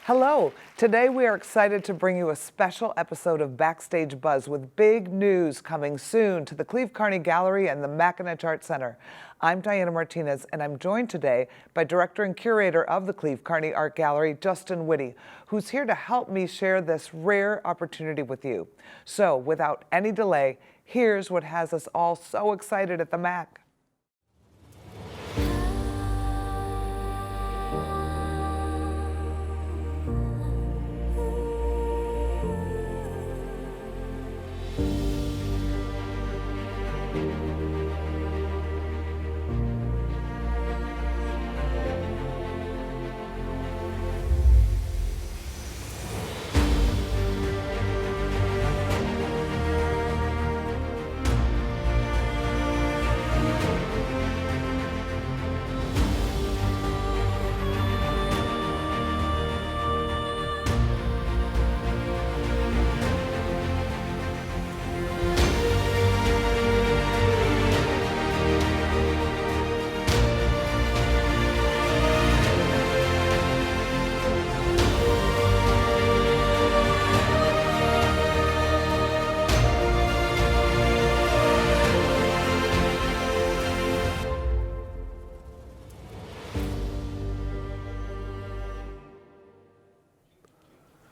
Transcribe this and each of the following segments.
Hello. Today we are excited to bring you a special episode of Backstage Buzz with big news coming soon to the Cleve Carney Gallery and the Mackinac Art Center. I'm Diana Martinez, and I'm joined today by Director and Curator of the Cleve Carney Art Gallery, Justin Witte, who's here to help me share this rare opportunity with you. So, without any delay, here's what has us all so excited at the Mac.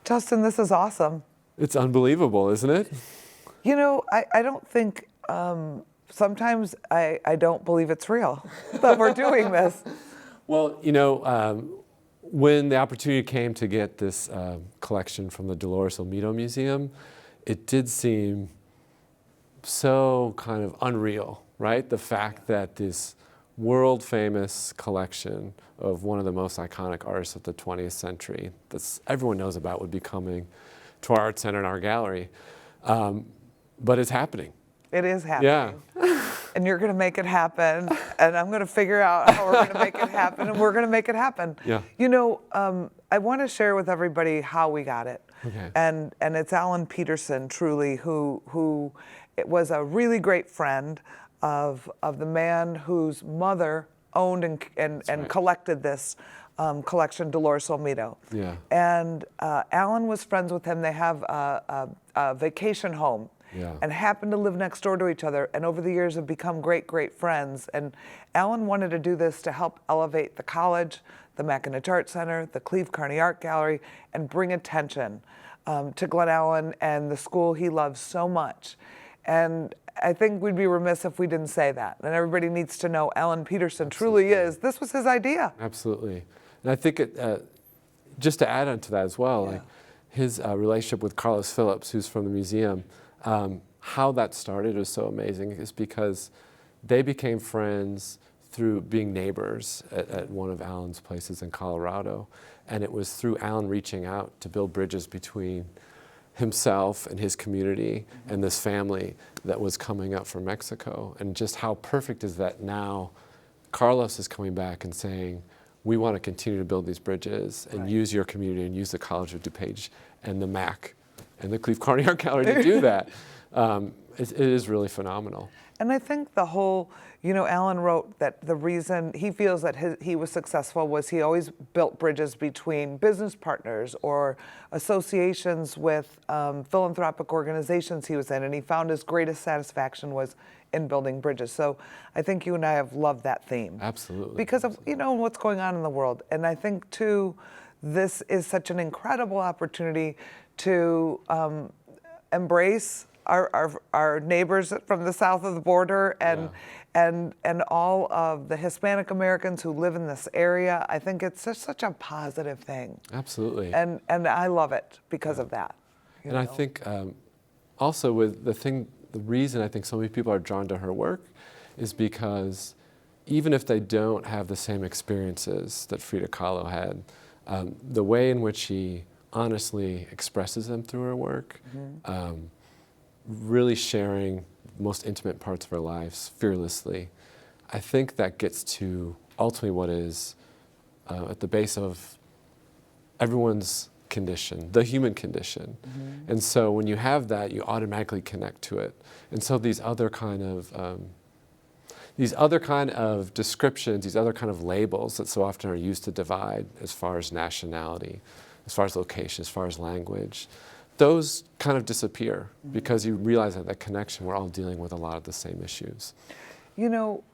Justin, this is awesome. It's unbelievable, isn't it? You know, I don't think, sometimes I don't believe it's real that we're doing this. Well, you know, when the opportunity came to get this collection from the Dolores Olmedo Museum, it did seem so kind of unreal, right? The fact that this world-famous collection of one of the most iconic artists of the 20th century that everyone knows about would be coming to our art center and our gallery. But it's happening. It is happening. Yeah. And you're going to make it happen, and I'm going to figure out how we're going to make it happen, and we're going to make it happen. Yeah. You know, I want to share with everybody how we got it. Okay. And it's Alan Peterson, truly, who it was a really great friend of the man whose mother owned and right. collected this collection, Dolores Olmedo. Yeah. And Alan was friends with him. They have a vacation home. Yeah. And happened to live next door to each other, and over the years have become great friends. And Alan wanted to do this to help elevate the college, the Mackinac Art Center, the Cleve Carney Art Gallery, and bring attention to Glen Allen and the school he loves so much. And I think we'd be remiss if we didn't say that. And everybody needs to know Alan Peterson Absolutely. truly is. This was his idea. Absolutely. And I think just to add on to that as well, Yeah. like his relationship with Carlos Phillips, who's from the museum, how that started was so amazing is because they became friends through being neighbors at one of Alan's places in Colorado. And it was through Alan reaching out to build bridges between himself and his community and this family that was coming up from Mexico. And just how perfect is that now Carlos is coming back and saying, we want to continue to build these bridges and Right. use your community and use the College of DuPage and the MAC and the Cleve Carney Art Gallery to do that. It is really phenomenal. And I think the whole, you know, Alan wrote that the reason he feels that he was successful was he always built bridges between business partners or associations with philanthropic organizations he was in, and he found his greatest satisfaction was in building bridges. So I think you and I have loved that theme. Absolutely. Because of, you know, what's going on in the world. And I think, too, this is such an incredible opportunity to embrace our neighbors from the south of the border and all of the Hispanic Americans who live in this area. I think it's just such a positive thing. Absolutely. And I love it because of that. And I think also with the reason I think so many people are drawn to her work is because even if they don't have the same experiences that Frida Kahlo had, the way in which she honestly expresses them through her work, really sharing the most intimate parts of her lives fearlessly, I think that gets to ultimately what is at the base of everyone's condition, the human condition. And so when you have that, you automatically connect to it. And so these other kind of descriptions, these other kind of labels that so often are used to divide as far as nationality, as far as location, as far as language, those kind of disappear because you realize that connection, we're all dealing with a lot of the same issues. You know,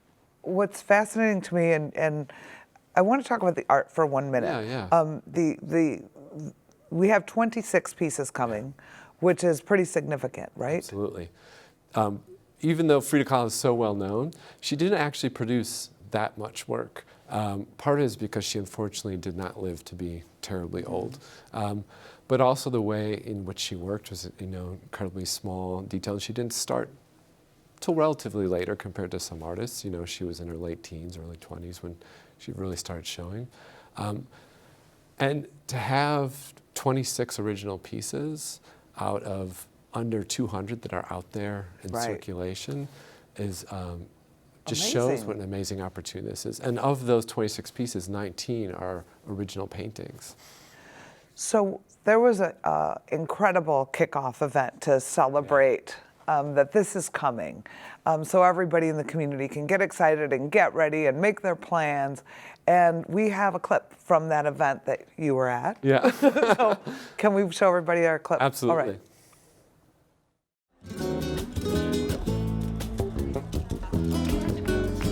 what's fascinating to me, and I want to talk about the art for 1 minute. Yeah. We have 26 pieces coming, which is pretty significant, right? Absolutely. Even though Frida Kahlo is so well known, she didn't actually produce that much work. Part of it is because she unfortunately did not live to be terribly old. But also the way in which she worked was, incredibly small, detailed. She didn't start till relatively later compared to some artists. She was in her late teens, early 20s when she really started showing. And to have 26 original pieces out of under 200 that are out there in circulation is just shows what an amazing opportunity this is. And of those 26 pieces, 19 are original paintings. So there was an incredible kickoff event to celebrate that this is coming. So everybody in the community can get excited and get ready and make their plans. And we have a clip from that event that you were at. Yeah. So can we show everybody our clip? Absolutely. All right.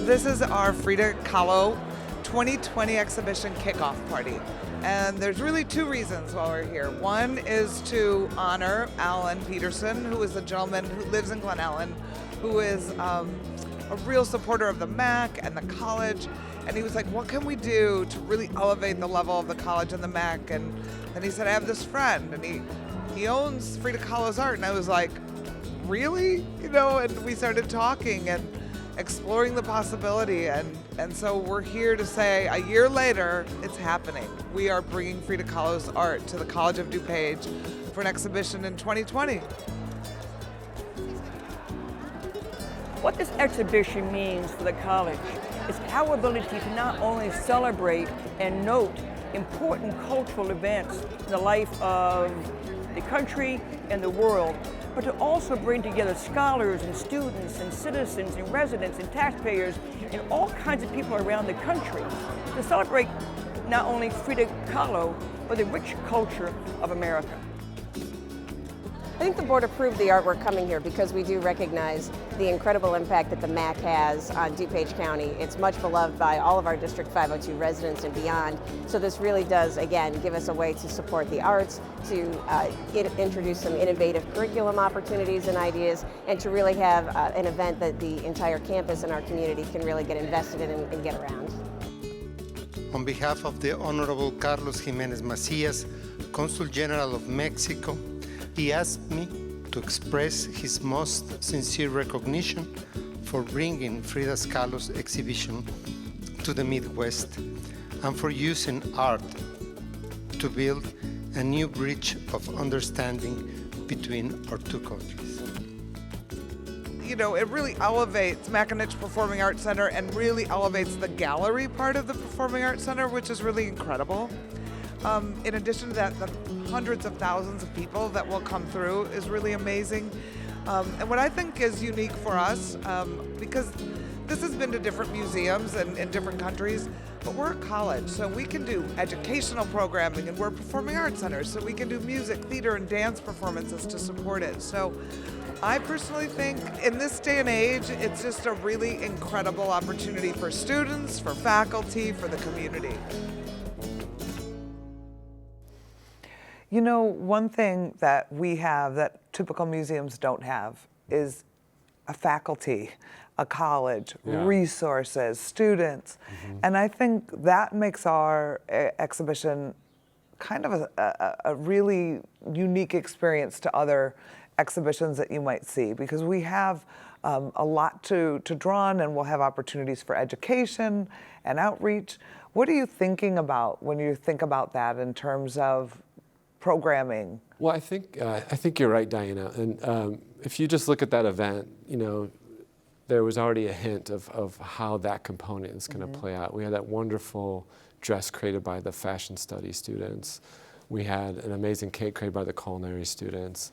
This is our Frida Kahlo 2020 exhibition kickoff party. And there's really two reasons why we're here. One is to honor Alan Peterson, who is a gentleman who lives in Glen Ellen, who is a real supporter of the MAC and the college. And he was like, what can we do to really elevate the level of the college and the MAC? And then he said, I have this friend, and he owns Frida Kahlo's art. And I was like, really? And we started talking and exploring the possibility. And so we're here to say, a year later, it's happening. We are bringing Frida Kahlo's art to the College of DuPage for an exhibition in 2020. What this exhibition means for the college is our ability to not only celebrate and note important cultural events in the life of the country and the world, but to also bring together scholars and students and citizens and residents and taxpayers and all kinds of people around the country to celebrate not only Frida Kahlo, but the rich culture of America. I think the board approved the artwork coming here because we do recognize the incredible impact that the MAC has on DuPage County. It's much beloved by all of our District 502 residents and beyond. So this really does, again, give us a way to support the arts, to introduce some innovative curriculum opportunities and ideas, and to really have an event that the entire campus and our community can really get invested in and get around. On behalf of the Honorable Carlos Jimenez Macías, Consul General of Mexico, he asked me to express his most sincere recognition for bringing Frida Kahlo's exhibition to the Midwest and for using art to build a new bridge of understanding between our two countries. It really elevates Mackinac Performing Arts Center and really elevates the gallery part of the Performing Arts Center, which is really incredible. In addition to that, the hundreds of thousands of people that will come through is really amazing. And what I think is unique for us, because this has been to different museums and in different countries, but we're a college, so we can do educational programming, and we're a performing arts center, so we can do music, theater, and dance performances to support it. So I personally think in this day and age, it's just a really incredible opportunity for students, for faculty, for the community. One thing that we have that typical museums don't have is a faculty, a college, resources, students. And I think that makes our exhibition kind of a really unique experience to other exhibitions that you might see, because we have a lot to draw on, and we'll have opportunities for education and outreach. What are you thinking about when you think about that in terms of programming? Well, I think you're right, Diana. And if you just look at that event, there was already a hint of how that component is going to play out. We had that wonderful dress created by the fashion studies students. We had an amazing cake created by the culinary students.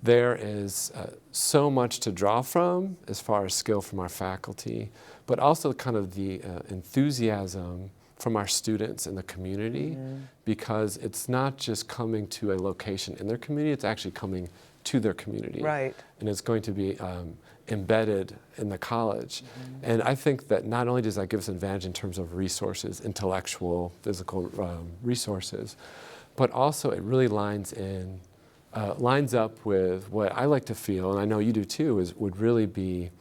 There is so much to draw from as far as skill from our faculty, but also kind of the enthusiasm from our students in the community, because it's not just coming to a location in their community, it's actually coming to their community. Right. And it's going to be embedded in the college. And I think that not only does that give us an advantage in terms of resources, intellectual, physical resources, but also it really lines up with what I like to feel, and I know you do too, would really be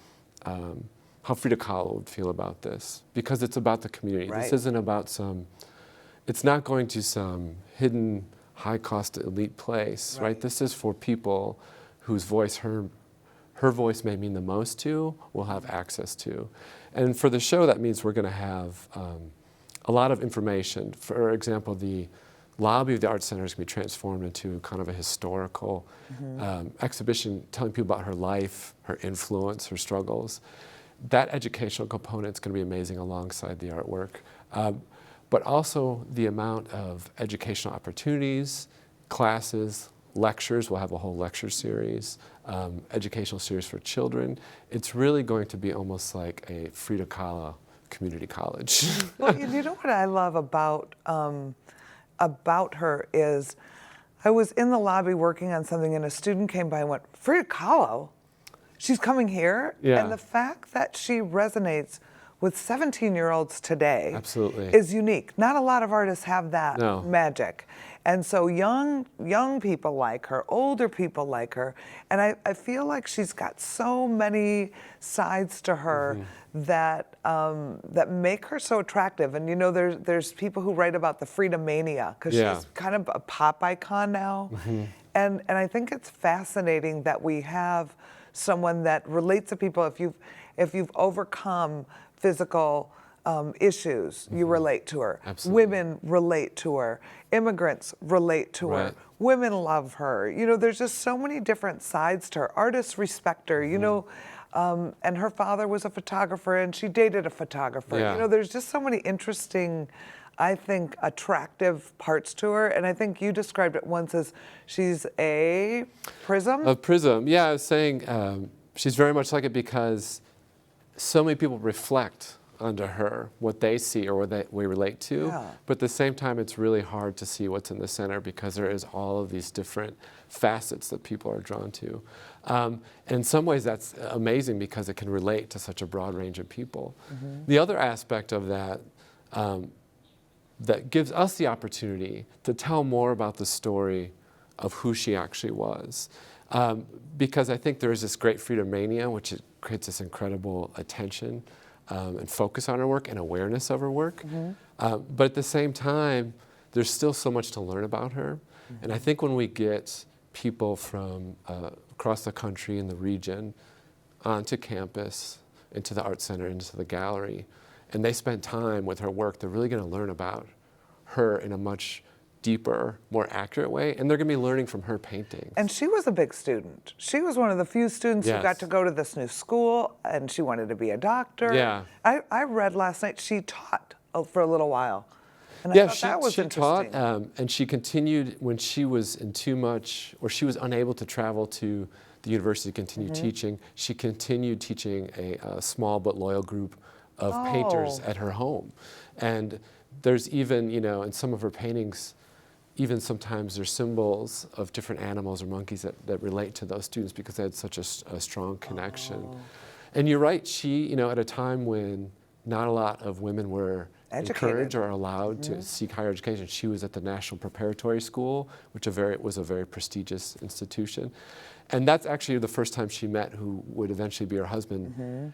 how Frida Kahlo would feel about this, because it's about the community. Right. This isn't about it's not going to some hidden, high-cost elite place, right? This is for people whose voice her voice may mean the most to, will have access to. And for the show, that means we're going to have a lot of information. For example, the lobby of the Art Center is going to be transformed into kind of a historical exhibition telling people about her life, her influence, her struggles. That educational component is going to be amazing alongside the artwork. But also the amount of educational opportunities, classes, lectures. We'll have a whole lecture series, educational series for children. It's really going to be almost like a Frida Kahlo community college. Well, you know what I love about her is I was in the lobby working on something and a student came by and went, Frida Kahlo? She's coming here? Yeah. And the fact that she resonates with 17-year-olds today Absolutely. is unique. Not a lot of artists have that No. magic. And so young people like her, older people like her, and I feel like she's got so many sides to her that that make her so attractive. And you know, there's people who write about the Frida mania because she's kind of a pop icon now. And I think it's fascinating that we have someone that relates to people. If you've overcome physical issues, you relate to her. Absolutely. Women relate to her. Immigrants relate to her. Right. Women love her. You know, there's just so many different sides to her. Artists respect her, you know, and her father was a photographer and she dated a photographer. Yeah. You know, there's just so many interesting, I think, attractive parts to her. And I think you described it once as she's a prism. A prism, yeah, I was saying she's very much like it because so many people reflect onto her, what they see or what we relate to. Yeah. But at the same time, it's really hard to see what's in the center because there is all of these different facets that people are drawn to. And in some ways, that's amazing because it can relate to such a broad range of people. The other aspect of that that gives us the opportunity to tell more about the story of who she actually was. Because I think there is this great Frida mania, which creates this incredible attention and focus on her work and awareness of her work. But at the same time, there's still so much to learn about her. And I think when we get people from across the country and the region onto campus, into the Art Center, into the gallery, and they spend time with her work, they're really going to learn about her in a much deeper, more accurate way, and they're going to be learning from her paintings. And she was a big student. She was one of the few students who got to go to this new school, and she wanted to be a doctor. Yeah. I read last night she taught for a little while. And Yeah, I thought that was she interesting. taught, and she continued when she was in too much, or she was unable to travel to the university to continue teaching. She continued teaching a small but loyal group of painters at her home. And there's even, you know, in some of her paintings, even sometimes there's symbols of different animals or monkeys that relate to those students because they had such a strong connection. And you're right, she, you know, at a time when not a lot of women were encouraged or allowed to seek higher education, she was at the National Preparatory School, which was a very prestigious institution. And that's actually the first time she met who would eventually be her husband,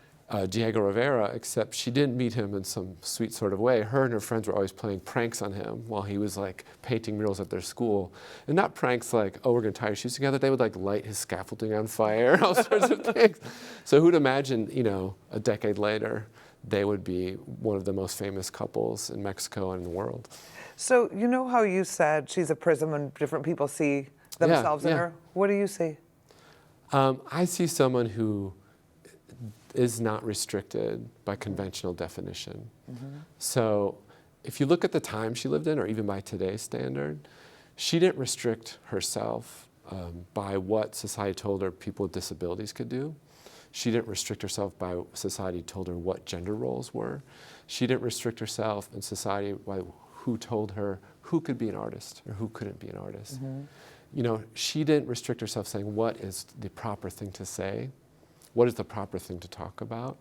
Diego Rivera, except she didn't meet him in some sweet sort of way. Her and her friends were always playing pranks on him while he was like painting murals at their school. And not pranks like, oh, we're gonna tie your shoes together. They would like light his scaffolding on fire, all sorts of things. So who'd imagine, you know, a decade later, they would be one of the most famous couples in Mexico and in the world. So you know how you said she's a prism and different people see themselves in her? What do you see? I see someone who is not restricted by conventional definition. So if you look at the time she lived in, or even by today's standard, she didn't restrict herself by what society told her people with disabilities could do. She didn't restrict herself by society told her what gender roles were. She didn't restrict herself in society by who told her who could be an artist or who couldn't be an artist. You know, she didn't restrict herself saying what is the proper thing to say, what is the proper thing to talk about.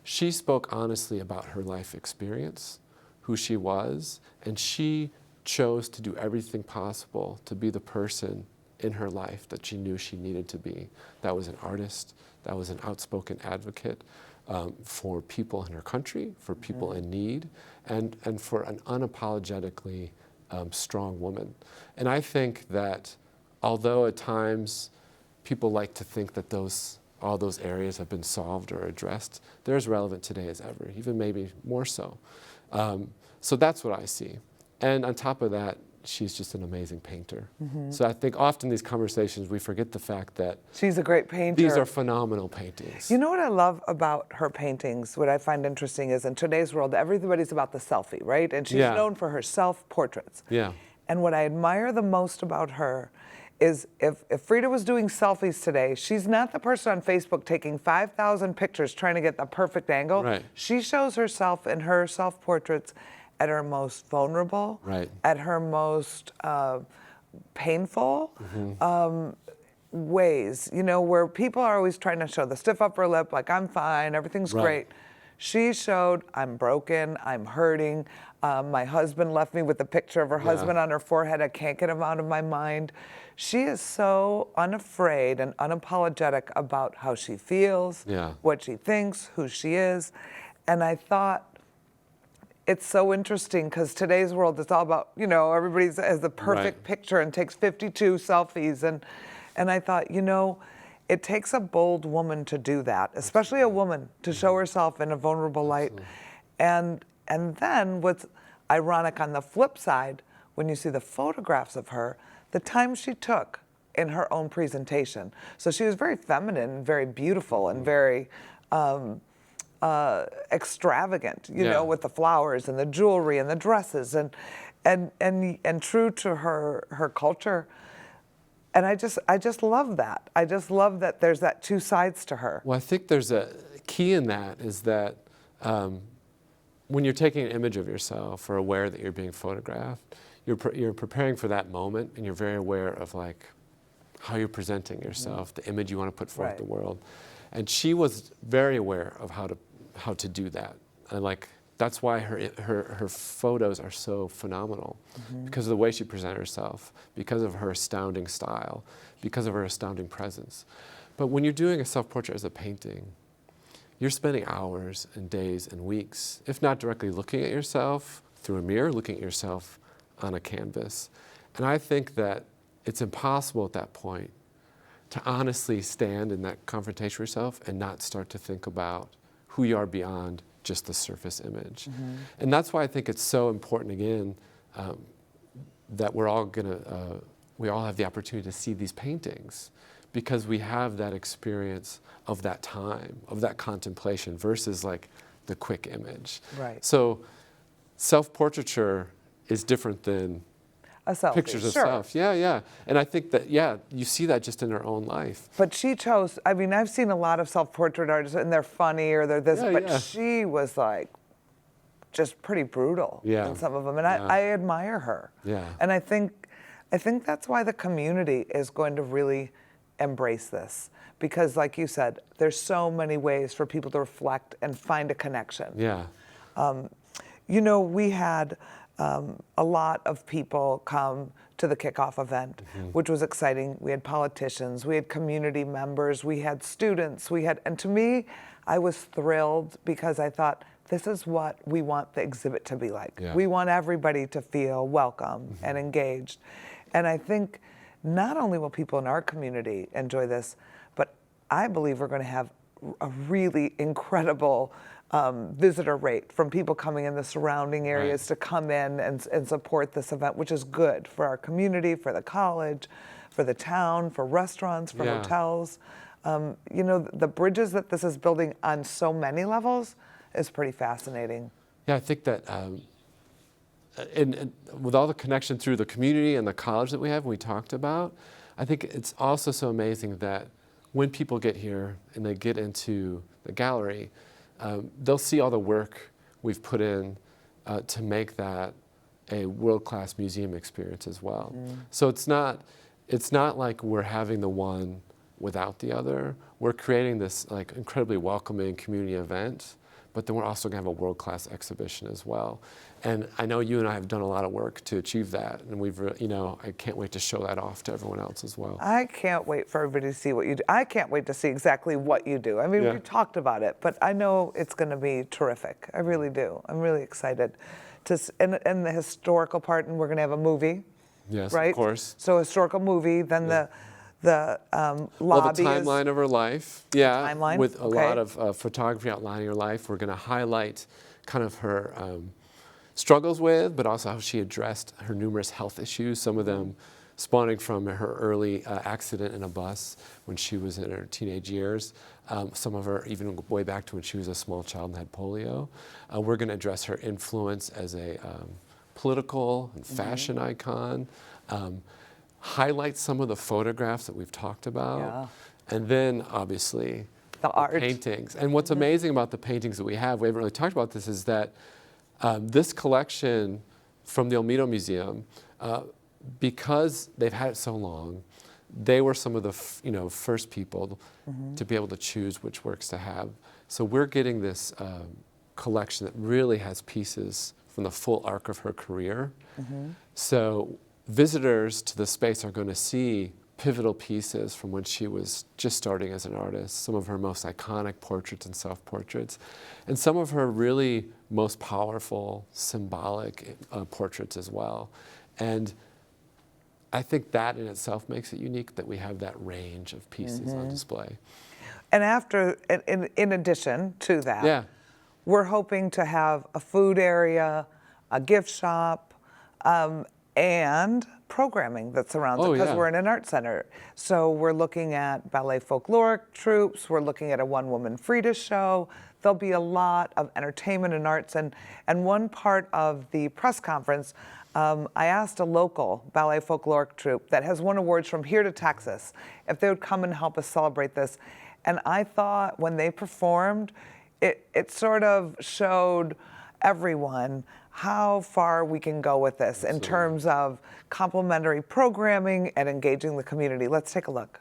She spoke honestly about her life experience, who she was, and she chose to do everything possible to be the person in her life that she knew she needed to be. That was an artist, that was an outspoken advocate for people in her country, for people in need, and for an unapologetically strong woman. And I think that although at times people like to think that all those areas have been solved or addressed, they're as relevant today as ever, even maybe more so. So that's what I see. And on top of that, she's just an amazing painter. So I think often in these conversations we forget the fact that she's a great painter. These are phenomenal paintings. You know what I love about her paintings, what I find interesting is in today's world, everybody's about the selfie, right? And she's known for her self-portraits. Yeah. And what I admire the most about her is if Frida was doing selfies today, she's not the person on Facebook taking 5,000 pictures trying to get the perfect angle. Right. She shows herself in her self-portraits at her most vulnerable, at her most painful ways, you know, where people are always trying to show the stiff upper lip, like I'm fine, everything's great. She showed, I'm broken, I'm hurting. My husband left me with a picture of her husband on her forehead. I can't get him out of my mind. She is so unafraid and unapologetic about how she feels, what she thinks, who she is. And I thought, it's so interesting because today's world is all about, you know, everybody has the perfect picture and takes 52 selfies. And I thought, you know, it takes a bold woman to do that, especially a woman, to show herself in a vulnerable light. And then what's ironic on the flip side, when you see the photographs of her, the time she took in her own presentation. So she was very feminine, very beautiful, and very extravagant, you know, with the flowers and the jewelry and the dresses and true to her culture. And I just love that. I just love that there's that two sides to her. Well, I think there's a key in that is that when you're taking an image of yourself or aware that you're being photographed, you're preparing for that moment and you're very aware of like how you're presenting yourself, the image you want to put forth to the world. And she was very aware of how to do that. And like that's why her photos are so phenomenal, because of the way she presented herself, because of her astounding style, because of her astounding presence. But when you're doing a self-portrait as a painting, you're spending hours and days and weeks, if not directly looking at yourself through a mirror, looking at yourself on a canvas. And I think that it's impossible at that point to honestly stand in that confrontation with yourself and not start to think about who you are beyond just the surface image. And that's why I think it's so important, again, that we all have the opportunity to see these paintings, because we have that experience of that time, of that contemplation versus like the quick image. So self-portraiture is different than a selfie, pictures of self. And I think that, you see that just in her own life. But she chose, I mean, I've seen a lot of self-portrait artists and they're funny or they're this, but she was like just pretty brutal in some of them. And I admire her. And I think that's why the community is going to really embrace this. Because like you said, there's so many ways for people to reflect and find a connection. You know, we had a lot of people come to the kickoff event, which was exciting. We had politicians, we had community members, we had students, and to me, I was thrilled because I thought, this is what we want the exhibit to be like. We want everybody to feel welcome and engaged. And I think not only will people in our community enjoy this, but I believe we're going to have a really incredible visitor rate from people coming in the surrounding areas to come in and support this event, which is good for our community, for the college, for the town, for restaurants, for hotels. You know, the bridges that this is building on so many levels is pretty fascinating. I think that and with all the connection through the community and the college that we have, we talked about, I think it's also so amazing that when people get here and they get into the gallery, they'll see all the work we've put in to make that a world-class museum experience as well. So it's not like we're having the one without the other. We're creating this like incredibly welcoming community event, but then we're also going to have a world-class exhibition as well. And I know you and I have done a lot of work to achieve that, and I can't wait to show that off to everyone else as well. I can't wait for everybody to see what you do. I can't wait to see exactly what you do. I mean, we talked about it, but I know it's going to be terrific. I really do. I'm really excited. And the historical part, and we're going to have a movie. Yes, right? Of course. So historical movie, then the lobby. Well, the timeline of her life, timeline, with a lot of photography outlining her life. We're going to highlight kind of her struggles with, but also how she addressed her numerous health issues, some of them spawning from her early accident in a bus when she was in her teenage years, some of her even way back to when she was a small child and had polio. We're going to address her influence as a political and fashion icon, highlight some of the photographs that we've talked about, and then obviously the art. Paintings. And what's amazing about the paintings that we haven't really talked about this, is that this collection from the Olmedo Museum, because they've had it so long, they were some of the first people to be able to choose which works to have. So we're getting this collection that really has pieces from the full arc of her career. So visitors to the space are going to see pivotal pieces from when she was just starting as an artist, some of her most iconic portraits and self-portraits, and some of her really most powerful symbolic portraits as well. And I think that in itself makes it unique, that we have that range of pieces on display. And in addition to that, we're hoping to have a food area, a gift shop, and programming that surrounds it, because we're in an art center. So we're looking at ballet folkloric troupes, we're looking at a one-woman Frida show. There'll be a lot of entertainment and arts. And one part of the press conference, I asked a local ballet folkloric troupe that has won awards from here to Texas if they would come and help us celebrate this. And I thought when they performed, it sort of showed everyone how far we can go with this in terms of complementary programming and engaging the community. Let's take a look.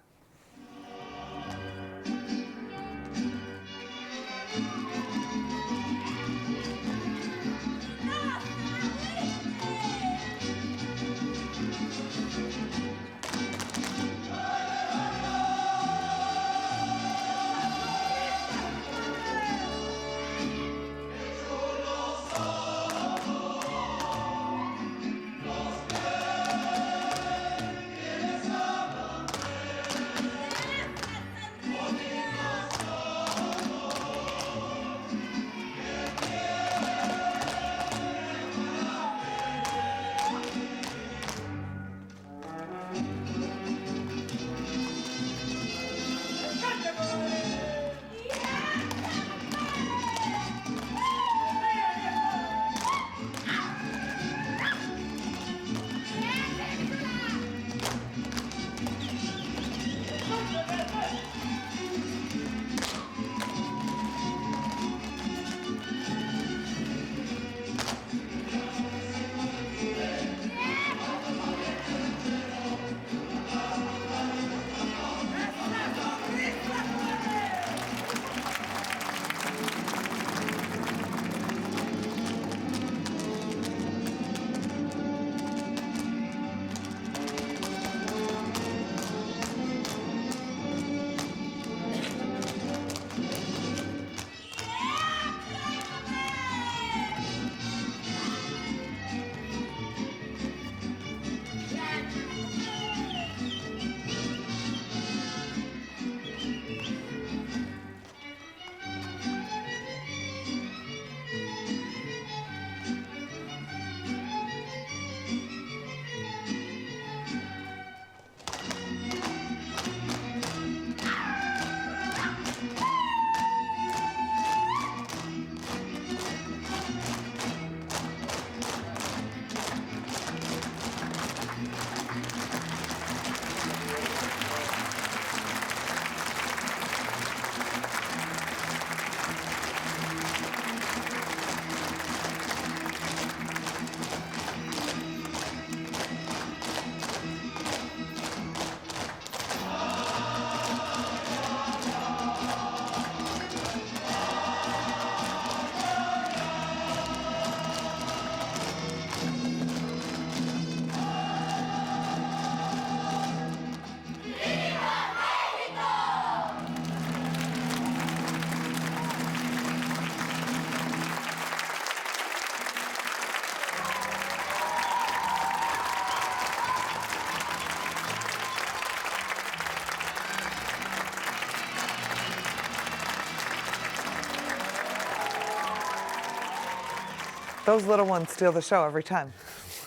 Those little ones steal the show every time.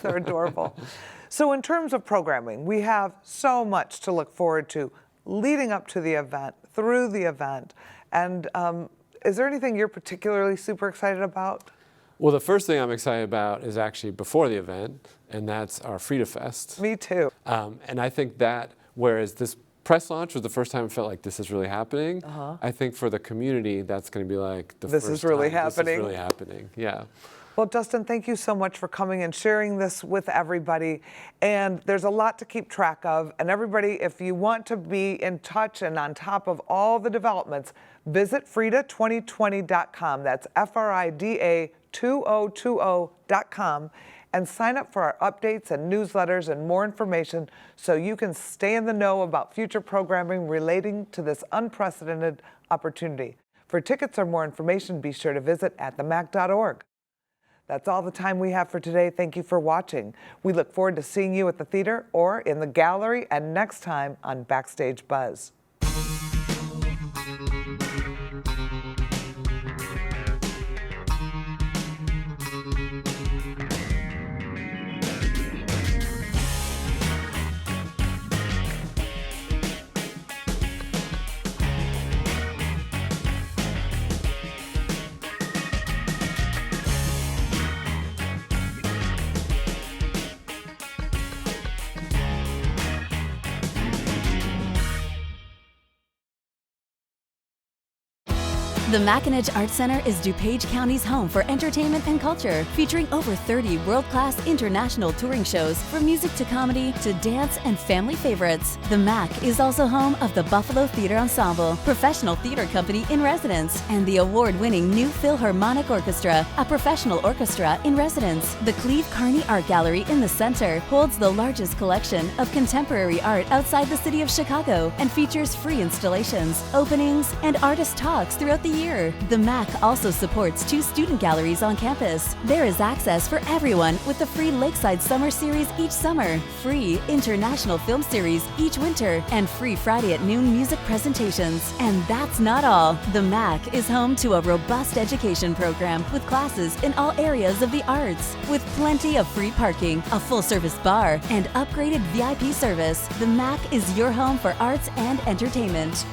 They're adorable. So in terms of programming, we have so much to look forward to leading up to the event, through the event. And is there anything you're particularly super excited about? Well, the first thing I'm excited about is actually before the event, and that's our Frida Fest. Me too. And I think that, whereas this press launch was the first time I felt like this is really happening, I think for the community, that's going to be like the This first is really time happening. This is really happening, yeah. Well, Justin, thank you so much for coming and sharing this with everybody. And there's a lot to keep track of. And everybody, if you want to be in touch and on top of all the developments, visit Frida2020.com. That's FRIDA2020.com. And sign up for our updates and newsletters and more information so you can stay in the know about future programming relating to this unprecedented opportunity. For tickets or more information, be sure to visit atthemac.org. That's all the time we have for today. Thank you for watching. We look forward to seeing you at the theater or in the gallery and next time on Backstage Buzz. The Mackinac Arts Center is DuPage County's home for entertainment and culture, featuring over 30 world-class international touring shows from music to comedy to dance and family favorites. The Mac is also home of the Buffalo Theater Ensemble, professional theater company in residence, and the award-winning New Philharmonic Orchestra, a professional orchestra in residence. The Cleve Carney Art Gallery in the center holds the largest collection of contemporary art outside the city of Chicago and features free installations, openings, and artist talks throughout the year. The MAC also supports 2 student galleries on campus. There is access for everyone with the free Lakeside Summer Series each summer, free International Film Series each winter, and free Friday at noon music presentations. And that's not all. The MAC is home to a robust education program with classes in all areas of the arts. With plenty of free parking, a full-service bar, and upgraded VIP service, the MAC is your home for arts and entertainment.